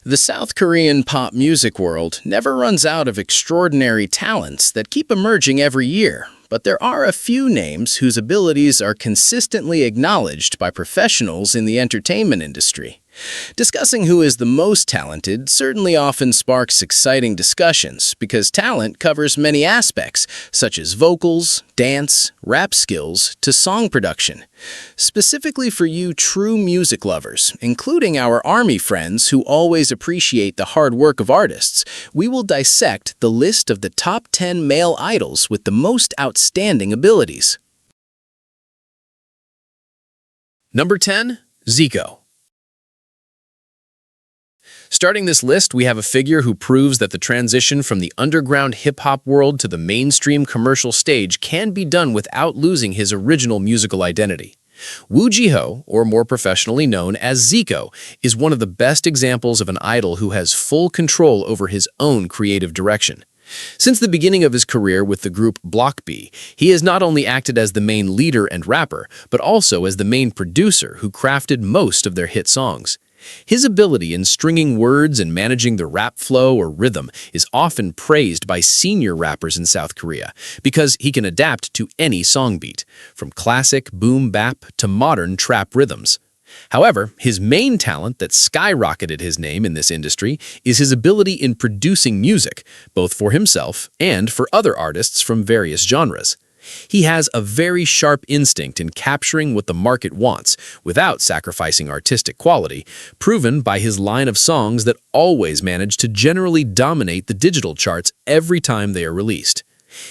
The South Korean pop music world never runs out of extraordinary talents that keep emerging every year, but there are a few names whose abilities are consistently acknowledged by professionals in the entertainment industry. Discussing who is the most talented certainly often sparks exciting discussions because talent covers many aspects, such as vocals, dance, rap skills, to song production. Specifically for you true music lovers, including our ARMY friends who always appreciate the hard work of artists, we will dissect the list of the top 10 male idols with the most outstanding abilities. Number 10. Zico. Starting this list, we have a figure who proves that the transition from the underground hip-hop world to the mainstream commercial stage can be done without losing his original musical identity. Woo Ji-ho, or more professionally known as Zico, is one of the best examples of an idol who has full control over his own creative direction. Since the beginning of his career with the group Block B, he has not only acted as the main leader and rapper, but also as the main producer who crafted most of their hit songs. His ability in stringing words and managing the rap flow or rhythm is often praised by senior rappers in South Korea because he can adapt to any song beat, from classic boom bap to modern trap rhythms. However, his main talent that skyrocketed his name in this industry is his ability in producing music, both for himself and for other artists from various genres. He has a very sharp instinct in capturing what the market wants without sacrificing artistic quality, proven by his line of songs that always manage to generally dominate the digital charts every time they are released.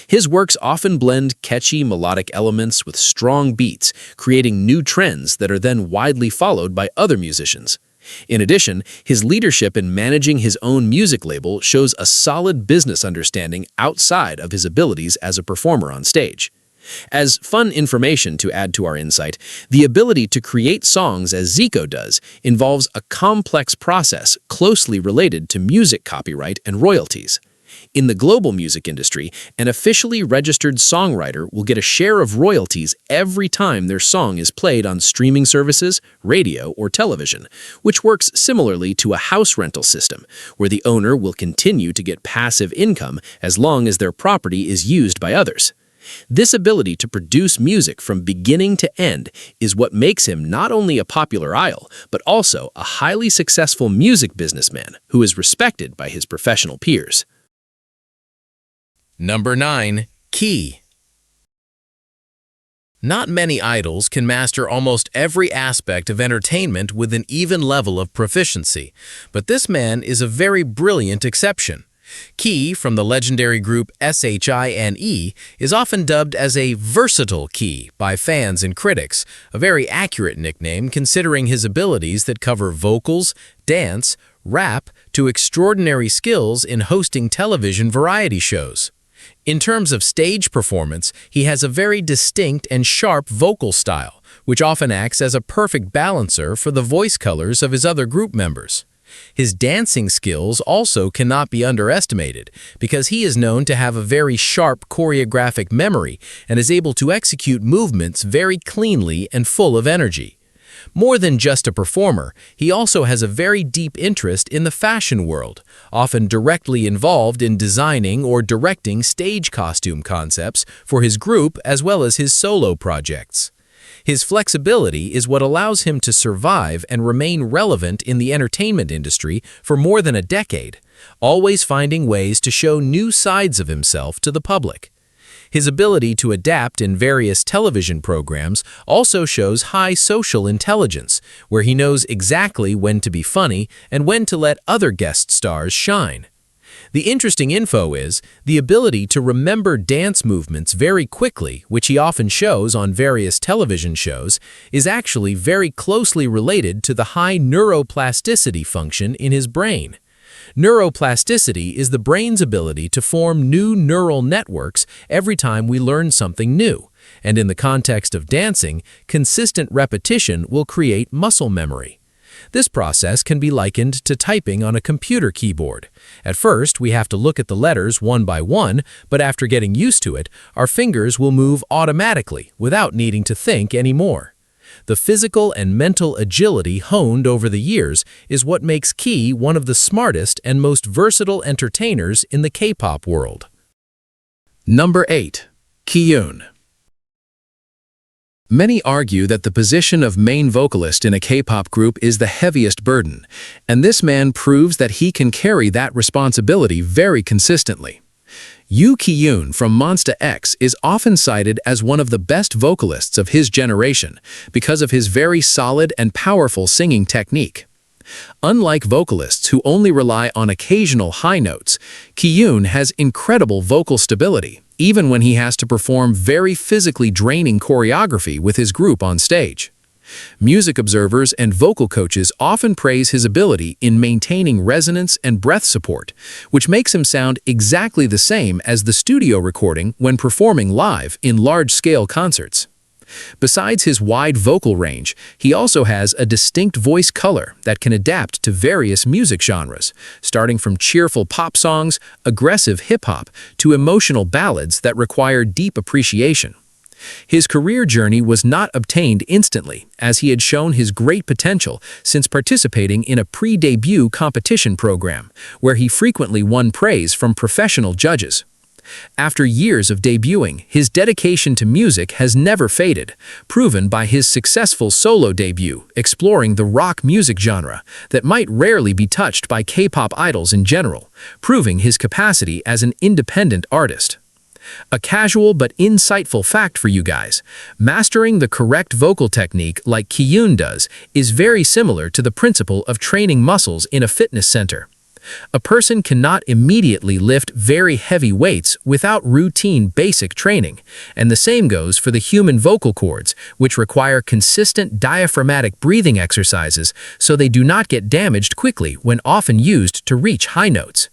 His works often blend catchy melodic elements with strong beats, creating new trends that are then widely followed by other musicians. In addition, his leadership in managing his own music label shows a solid business understanding outside of his abilities as a performer on stage. As fun information to add to our insight, the ability to create songs as Zico does involves a complex process closely related to music copyright and royalties. In the global music industry, an officially registered songwriter will get a share of royalties every time their song is played on streaming services, radio, or television, which works similarly to a house rental system, where the owner will continue to get passive income as long as their property is used by others. This ability to produce music from beginning to end is what makes him not only a popular idol, but also a highly successful music businessman who is respected by his professional peers. Number 9. Key. Not many idols can master almost every aspect of entertainment with an even level of proficiency, but this man is a very brilliant exception. Key, from the legendary group SHINee, is often dubbed as a versatile Key by fans and critics, a very accurate nickname considering his abilities that cover vocals, dance, rap, to extraordinary skills in hosting television variety shows. In terms of stage performance, he has a very distinct and sharp vocal style, which often acts as a perfect balancer for the voice colors of his other group members. His dancing skills also cannot be underestimated because he is known to have a very sharp choreographic memory and is able to execute movements very cleanly and full of energy. More than just a performer, he also has a very deep interest in the fashion world, often directly involved in designing or directing stage costume concepts for his group as well as his solo projects. His flexibility is what allows him to survive and remain relevant in the entertainment industry for more than a decade, always finding ways to show new sides of himself to the public. His ability to adapt in various television programs also shows high social intelligence, where he knows exactly when to be funny and when to let other guest stars shine. The interesting info is the ability to remember dance movements very quickly, which he often shows on various television shows, is actually very closely related to the high neuroplasticity function in his brain. Neuroplasticity is the brain's ability to form new neural networks every time we learn something new, and in the context of dancing, consistent repetition will create muscle memory. This process can be likened to typing on a computer keyboard. At first, we have to look at the letters one by one, but after getting used to it, our fingers will move automatically without needing to think anymore. The physical and mental agility honed over the years is what makes Key one of the smartest and most versatile entertainers in the K-pop world. Number 8. Kihyun. Many argue that the position of main vocalist in a K-pop group is the heaviest burden, and this man proves that he can carry that responsibility very consistently. Kihyun from Monsta X is often cited as one of the best vocalists of his generation because of his very solid and powerful singing technique. Unlike vocalists who only rely on occasional high notes, Kihyun has incredible vocal stability, even when he has to perform very physically draining choreography with his group on stage. Music observers and vocal coaches often praise his ability in maintaining resonance and breath support, which makes him sound exactly the same as the studio recording when performing live in large-scale concerts. Besides his wide vocal range, he also has a distinct voice color that can adapt to various music genres, starting from cheerful pop songs, aggressive hip-hop, to emotional ballads that require deep appreciation. His career journey was not obtained instantly, as he had shown his great potential since participating in a pre-debut competition program, where he frequently won praise from professional judges. After years of debuting, his dedication to music has never faded, proven by his successful solo debut, exploring the rock music genre that might rarely be touched by K-pop idols in general, proving his capacity as an independent artist. A casual but insightful fact for you guys: mastering the correct vocal technique like Kihyun does is very similar to the principle of training muscles in a fitness center. A person cannot immediately lift very heavy weights without routine basic training, and the same goes for the human vocal cords, which require consistent diaphragmatic breathing exercises so they do not get damaged quickly when often used to reach high notes.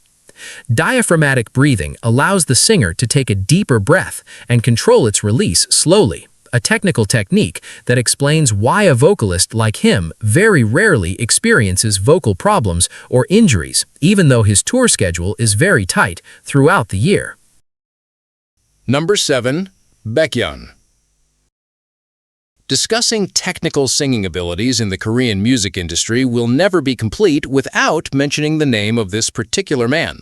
Diaphragmatic breathing allows the singer to take a deeper breath and control its release slowly, a technical technique that explains why a vocalist like him very rarely experiences vocal problems or injuries, even though his tour schedule is very tight throughout the year. Number 7. Baekhyun. Discussing technical singing abilities in the Korean music industry will never be complete without mentioning the name of this particular man.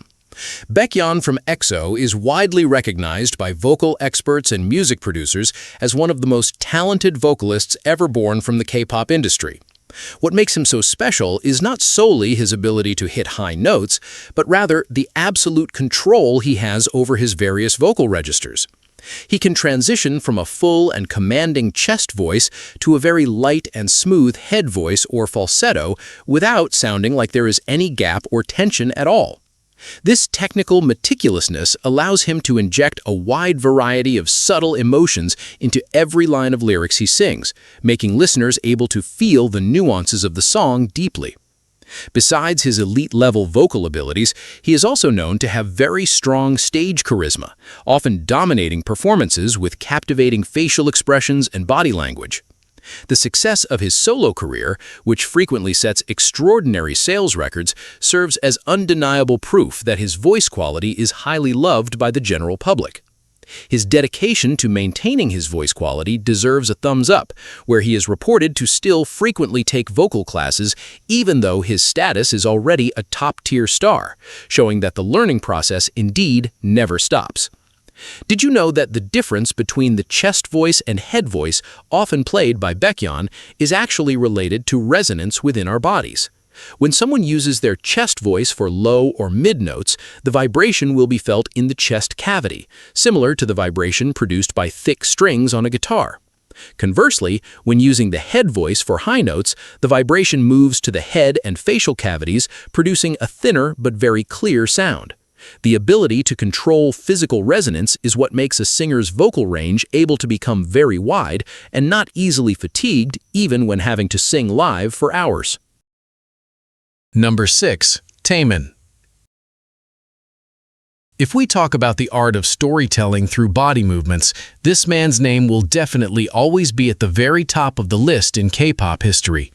Baekhyun from EXO is widely recognized by vocal experts and music producers as one of the most talented vocalists ever born from the K-pop industry. What makes him so special is not solely his ability to hit high notes, but rather the absolute control he has over his various vocal registers. He can transition from a full and commanding chest voice to a very light and smooth head voice or falsetto without sounding like there is any gap or tension at all. This technical meticulousness allows him to inject a wide variety of subtle emotions into every line of lyrics he sings, making listeners able to feel the nuances of the song deeply. Besides his elite-level vocal abilities, he is also known to have very strong stage charisma, often dominating performances with captivating facial expressions and body language. The success of his solo career, which frequently sets extraordinary sales records, serves as undeniable proof that his voice quality is highly loved by the general public. His dedication to maintaining his voice quality deserves a thumbs up, where he is reported to still frequently take vocal classes even though his status is already a top-tier star, showing that the learning process indeed never stops. Did you know that the difference between the chest voice and head voice often played by Baekhyun is actually related to resonance within our bodies? When someone uses their chest voice for low or mid notes, the vibration will be felt in the chest cavity, similar to the vibration produced by thick strings on a guitar. Conversely, when using the head voice for high notes, the vibration moves to the head and facial cavities, producing a thinner but very clear sound. The ability to control physical resonance is what makes a singer's vocal range able to become very wide and not easily fatigued even when having to sing live for hours. Number 6. Taemin. If we talk about the art of storytelling through body movements, this man's name will definitely always be at the very top of the list in K-pop history.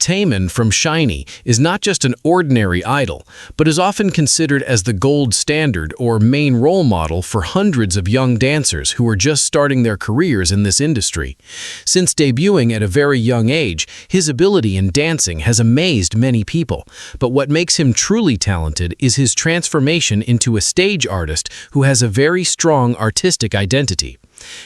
Taemin from SHINee is not just an ordinary idol, but is often considered as the gold standard or main role model for hundreds of young dancers who are just starting their careers in this industry. Since debuting at a very young age, his ability in dancing has amazed many people, but what makes him truly talented is his transformation into a stage artist who has a very strong artistic identity.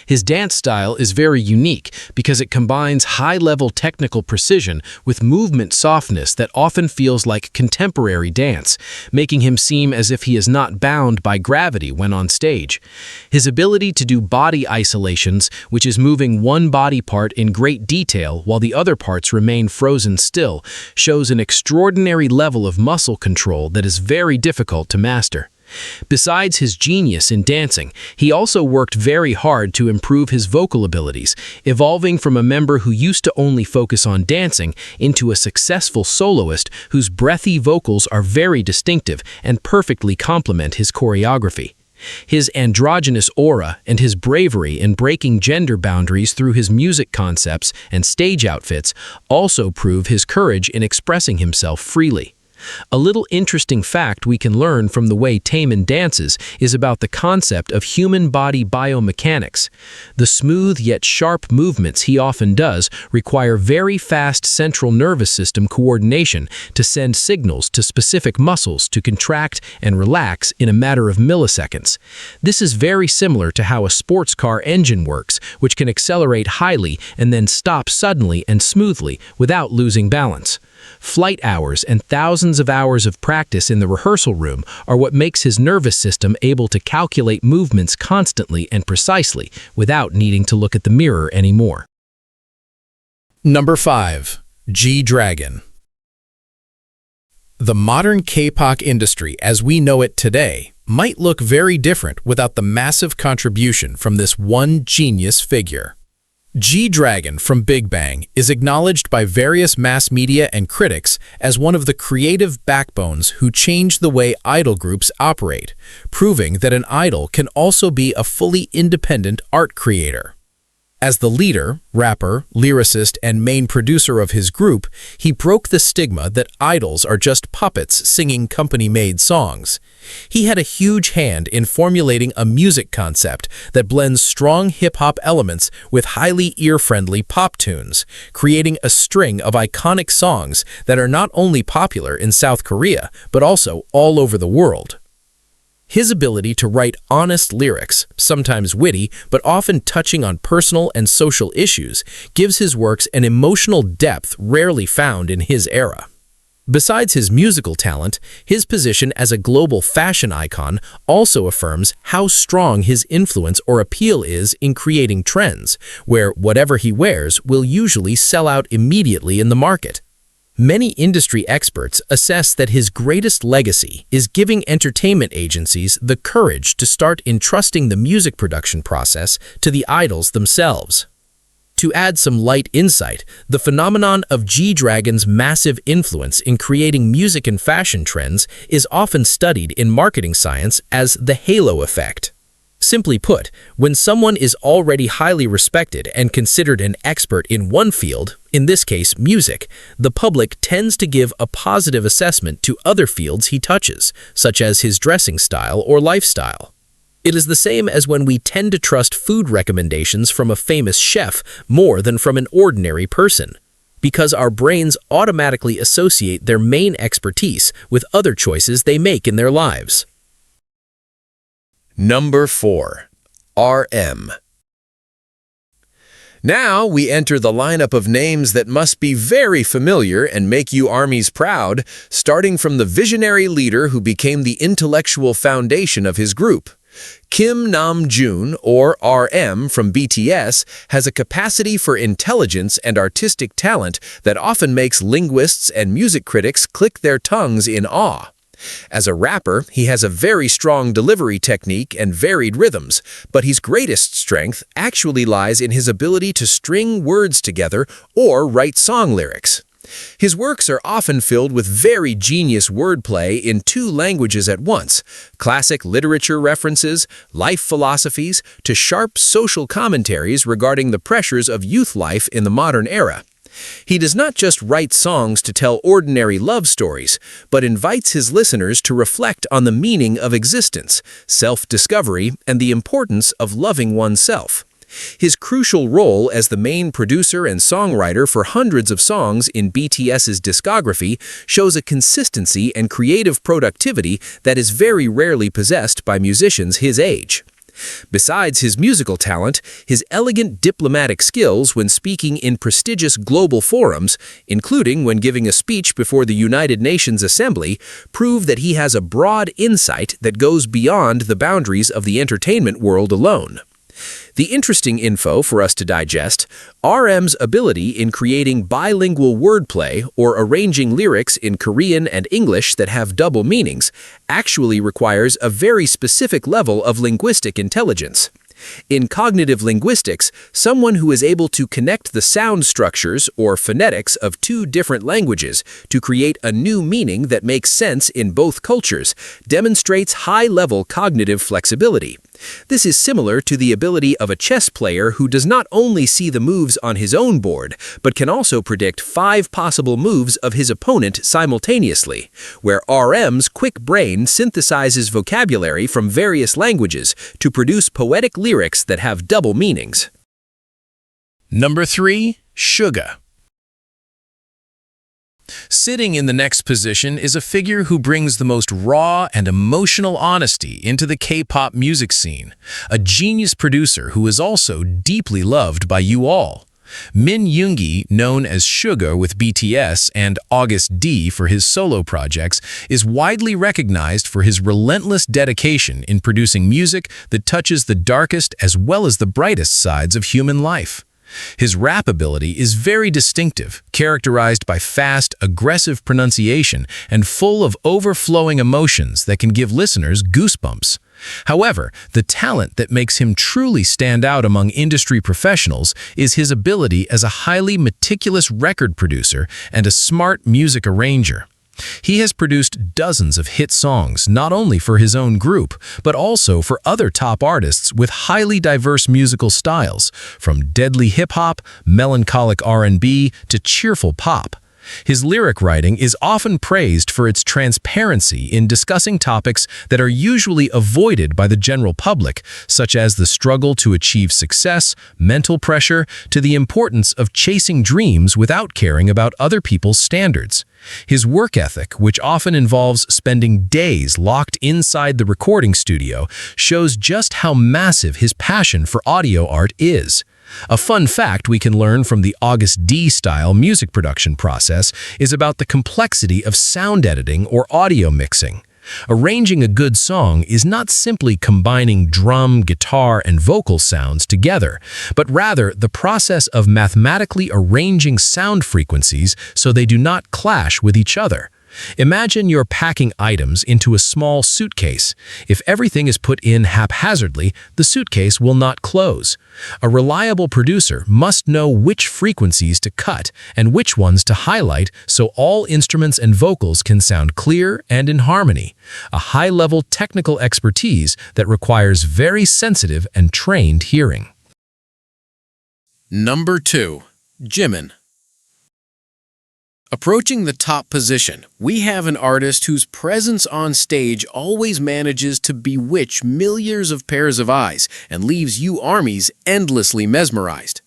His dance style is very unique because it combines high-level technical precision with movement softness that often feels like contemporary dance, making him seem as if he is not bound by gravity when on stage. His ability to do body isolations, which is moving one body part in great detail while the other parts remain frozen still, shows an extraordinary level of muscle control that is very difficult to master. Besides his genius in dancing, he also worked very hard to improve his vocal abilities, evolving from a member who used to only focus on dancing into a successful soloist whose breathy vocals are very distinctive and perfectly complement his choreography. His androgynous aura and his bravery in breaking gender boundaries through his music concepts and stage outfits also prove his courage in expressing himself freely. A little interesting fact we can learn from the way Taemin dances is about the concept of human body biomechanics. The smooth yet sharp movements he often does require very fast central nervous system coordination to send signals to specific muscles to contract and relax in a matter of milliseconds. This is very similar to how a sports car engine works, which can accelerate highly and then stop suddenly and smoothly without losing balance. Flight hours and thousands of hours of practice in the rehearsal room are what makes his nervous system able to calculate movements constantly and precisely without needing to look at the mirror anymore. Number 5. G-Dragon. The modern K-pop industry as we know it today might look very different without the massive contribution from this one genius figure. G-Dragon from BIGBANG is acknowledged by various mass media and critics as one of the creative backbones who changed the way idol groups operate, proving that an idol can also be a fully independent art creator. As the leader, rapper, lyricist, and main producer of his group, he broke the stigma that idols are just puppets singing company-made songs. He had a huge hand in formulating a music concept that blends strong hip-hop elements with highly ear-friendly pop tunes, creating a string of iconic songs that are not only popular in South Korea, but also all over the world. His ability to write honest lyrics, sometimes witty, but often touching on personal and social issues, gives his works an emotional depth rarely found in his era. Besides his musical talent, his position as a global fashion icon also affirms how strong his influence or appeal is in creating trends, where whatever he wears will usually sell out immediately in the market. Many industry experts assess that his greatest legacy is giving entertainment agencies the courage to start entrusting the music production process to the idols themselves. To add some light insight, the phenomenon of G-Dragon's massive influence in creating music and fashion trends is often studied in marketing science as the halo effect. Simply put, when someone is already highly respected and considered an expert in one field, in this case music, the public tends to give a positive assessment to other fields he touches, such as his dressing style or lifestyle. It is the same as when we tend to trust food recommendations from a famous chef more than from an ordinary person, because our brains automatically associate their main expertise with other choices they make in their lives. Number 4. RM. Now we enter the lineup of names that must be very familiar and make you ARMYs proud, starting from the visionary leader who became the intellectual foundation of his group. Kim Namjoon, or RM from BTS, has a capacity for intelligence and artistic talent that often makes linguists and music critics click their tongues in awe. As a rapper, he has a very strong delivery technique and varied rhythms, but his greatest strength actually lies in his ability to string words together or write song lyrics. His works are often filled with very genius wordplay in two languages at once, classic literature references, life philosophies, to sharp social commentaries regarding the pressures of youth life in the modern era. He does not just write songs to tell ordinary love stories, but invites his listeners to reflect on the meaning of existence, self-discovery, and the importance of loving oneself. His crucial role as the main producer and songwriter for hundreds of songs in BTS's discography shows a consistency and creative productivity that is very rarely possessed by musicians his age. Besides his musical talent, his elegant diplomatic skills when speaking in prestigious global forums, including when giving a speech before the United Nations Assembly, prove that he has a broad insight that goes beyond the boundaries of the entertainment world alone. The interesting info for us to digest: RM's ability in creating bilingual wordplay or arranging lyrics in Korean and English that have double meanings actually requires a very specific level of linguistic intelligence. In cognitive linguistics, someone who is able to connect the sound structures or phonetics of two different languages to create a new meaning that makes sense in both cultures demonstrates high-level cognitive flexibility. This is similar to the ability of a chess player who does not only see the moves on his own board, but can also predict 5 possible moves of his opponent simultaneously, where RM's quick brain synthesizes vocabulary from various languages to produce poetic lyrics that have double meanings. Number 3. Suga. Sitting in the next position is a figure who brings the most raw and emotional honesty into the K-pop music scene, a genius producer who is also deeply loved by you all. Min Yoongi, known as Suga with BTS and August D for his solo projects, is widely recognized for his relentless dedication in producing music that touches the darkest as well as the brightest sides of human life. His rap ability is very distinctive, characterized by fast, aggressive pronunciation and full of overflowing emotions that can give listeners goosebumps. However, the talent that makes him truly stand out among industry professionals is his ability as a highly meticulous record producer and a smart music arranger. He has produced dozens of hit songs not only for his own group, but also for other top artists with highly diverse musical styles, from deadly hip-hop, melancholic R&B, to cheerful pop. His lyric writing is often praised for its transparency in discussing topics that are usually avoided by the general public, such as the struggle to achieve success, mental pressure, to the importance of chasing dreams without caring about other people's standards. His work ethic, which often involves spending days locked inside the recording studio, shows just how massive his passion for audio art is. A fun fact we can learn from the August D-style music production process is about the complexity of sound editing or audio mixing. Arranging a good song is not simply combining drum, guitar, and vocal sounds together, but rather the process of mathematically arranging sound frequencies so they do not clash with each other. Imagine you're packing items into a small suitcase. If everything is put in haphazardly, the suitcase will not close. A reliable producer must know which frequencies to cut and which ones to highlight so all instruments and vocals can sound clear and in harmony. A high-level technical expertise that requires very sensitive and trained hearing. Number 2. Jimin. Approaching the top position, we have an artist whose presence on stage always manages to bewitch millions of pairs of eyes and leaves you armies endlessly mesmerized.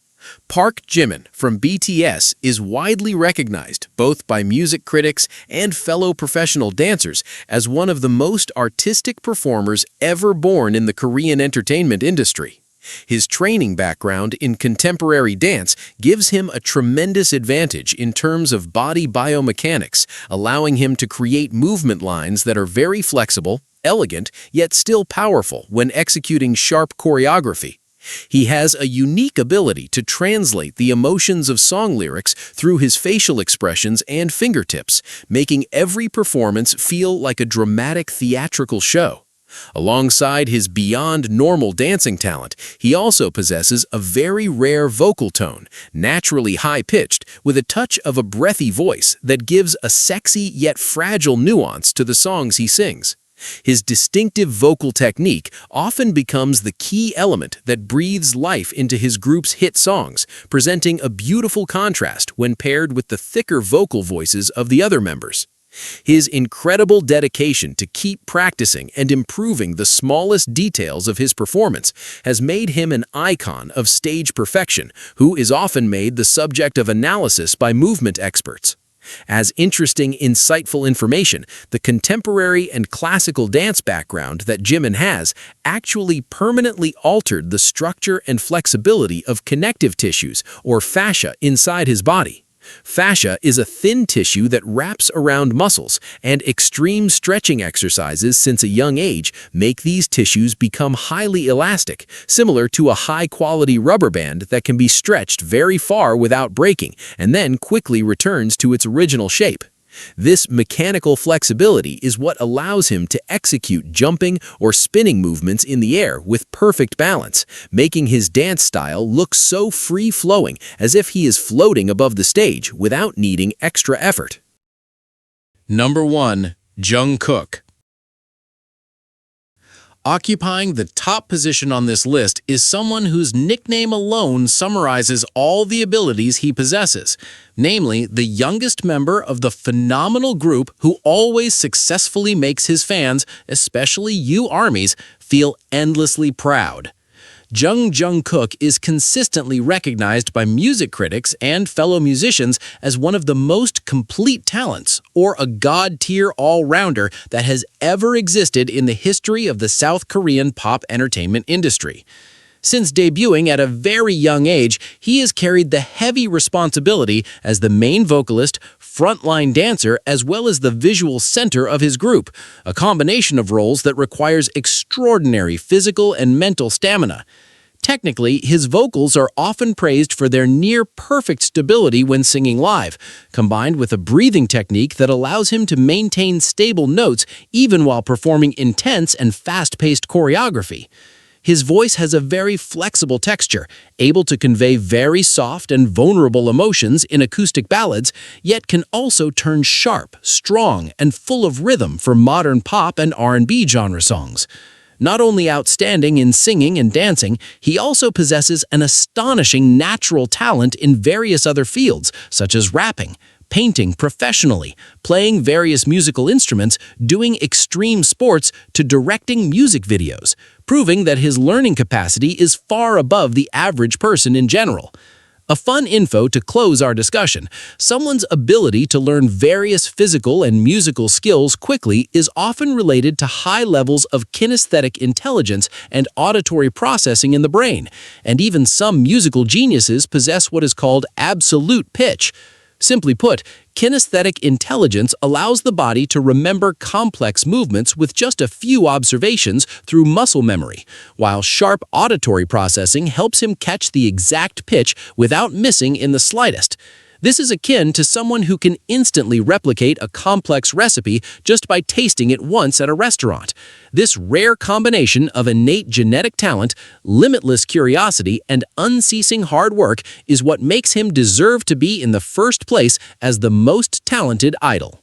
Park Jimin from BTS is widely recognized both by music critics and fellow professional dancers as one of the most artistic performers ever born in the Korean entertainment industry. His training background in contemporary dance gives him a tremendous advantage in terms of body biomechanics, allowing him to create movement lines that are very flexible, elegant, yet still powerful when executing sharp choreography. He has a unique ability to translate the emotions of song lyrics through his facial expressions and fingertips, making every performance feel like a dramatic theatrical show. Alongside his beyond normal dancing talent, he also possesses a very rare vocal tone, naturally high-pitched, with a touch of a breathy voice that gives a sexy yet fragile nuance to the songs he sings. His distinctive vocal technique often becomes the key element that breathes life into his group's hit songs, presenting a beautiful contrast when paired with the thicker vocal voices of the other members. His incredible dedication to keep practicing and improving the smallest details of his performance has made him an icon of stage perfection, who is often made the subject of analysis by movement experts. As interesting, insightful information, the contemporary and classical dance background that Jimin has actually permanently altered the structure and flexibility of connective tissues, or fascia, inside his body. Fascia is a thin tissue that wraps around muscles, and extreme stretching exercises since a young age make these tissues become highly elastic, similar to a high-quality rubber band that can be stretched very far without breaking and then quickly returns to its original shape. This mechanical flexibility is what allows him to execute jumping or spinning movements in the air with perfect balance, making his dance style look so free-flowing as if he is floating above the stage without needing extra effort. Number 1. Jungkook. Occupying the top position on this list is someone whose nickname alone summarizes all the abilities he possesses, namely the youngest member of the phenomenal group who always successfully makes his fans, especially you armies, feel endlessly proud. Jungkook is consistently recognized by music critics and fellow musicians as one of the most complete talents, or a god-tier all-rounder that has ever existed in the history of the South Korean pop entertainment industry. Since debuting at a very young age, he has carried the heavy responsibility as the main vocalist, frontline dancer, as well as the visual center of his group, a combination of roles that requires extraordinary physical and mental stamina. Technically, his vocals are often praised for their near-perfect stability when singing live, combined with a breathing technique that allows him to maintain stable notes even while performing intense and fast-paced choreography. His voice has a very flexible texture, able to convey very soft and vulnerable emotions in acoustic ballads, yet can also turn sharp, strong, and full of rhythm for modern pop and R&B genre songs. Not only outstanding in singing and dancing, he also possesses an astonishing natural talent in various other fields, such as rapping, painting professionally, playing various musical instruments, doing extreme sports, to directing music videos, proving that his learning capacity is far above the average person in general. A fun info to close our discussion: someone's ability to learn various physical and musical skills quickly is often related to high levels of kinesthetic intelligence and auditory processing in the brain, and even some musical geniuses possess what is called absolute pitch. Simply put, kinesthetic intelligence allows the body to remember complex movements with just a few observations through muscle memory, while sharp auditory processing helps him catch the exact pitch without missing in the slightest. This is akin to someone who can instantly replicate a complex recipe just by tasting it once at a restaurant. This rare combination of innate genetic talent, limitless curiosity, and unceasing hard work is what makes him deserve to be in the first place as the most talented idol.